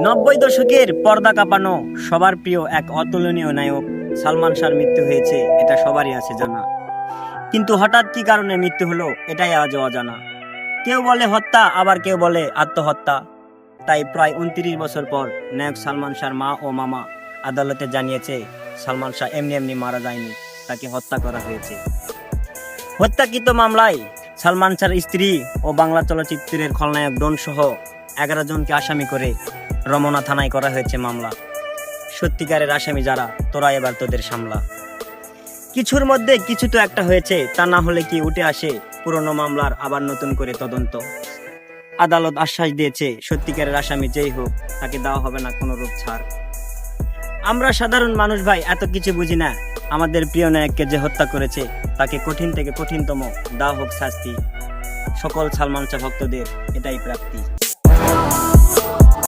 নব্বই দশকের পর্দা কাঁপানো সবার প্রিয় এক অতুলনীয় নায়ক সালমান শাহর মৃত্যু হয়েছে, এটা সবারই আছে জানা। কিন্তু হঠাৎ কি কারণে মৃত্যু হলো এটাই আজও অজানা। কেউ বলে হত্যা, আবার কেউ বলে আত্মহত্যা। তাই প্রায় 29 বছর পর নায়ক সালমান শাহর মা ও মামা আদালতে জানিয়েছে সালমান শাহ এমনি এমনি মারা যায়নি, তাকে হত্যা করা হয়েছে। হত্যাকৃত মামলায় সালমান শাহর স্ত্রী ও বাংলা চলচ্চিত্রের খলনায়ক ডন সহ 11 জনকে আসামি করে রমনা থানায় করা হয়েছে মামলা। সত্যিকারের আসামি যারা, তোরা এবার তোদের সামলা। কিছুর মধ্যে কিছু তো একটা হয়েছে, তা না হলে কি উঠে আসে পুরনো মামলার আবার নতুন করে তদন্ত। আদালত আশ্বাস দিয়েছে সত্যিকারের আসামি যেই হোক তাকে দেওয়া হবে না কোনো রূপ ছাড়। আমরা সাধারণ মানুষ ভাই এত কিছু বুঝি না। আমাদের প্রিয় নায়ককে যে হত্যা করেছে তাকে কঠিন থেকে কঠিনতম দেওয়া হোক শাস্তি। সকল সালমান শাহ ভক্তদের এটাই প্রাপ্তি।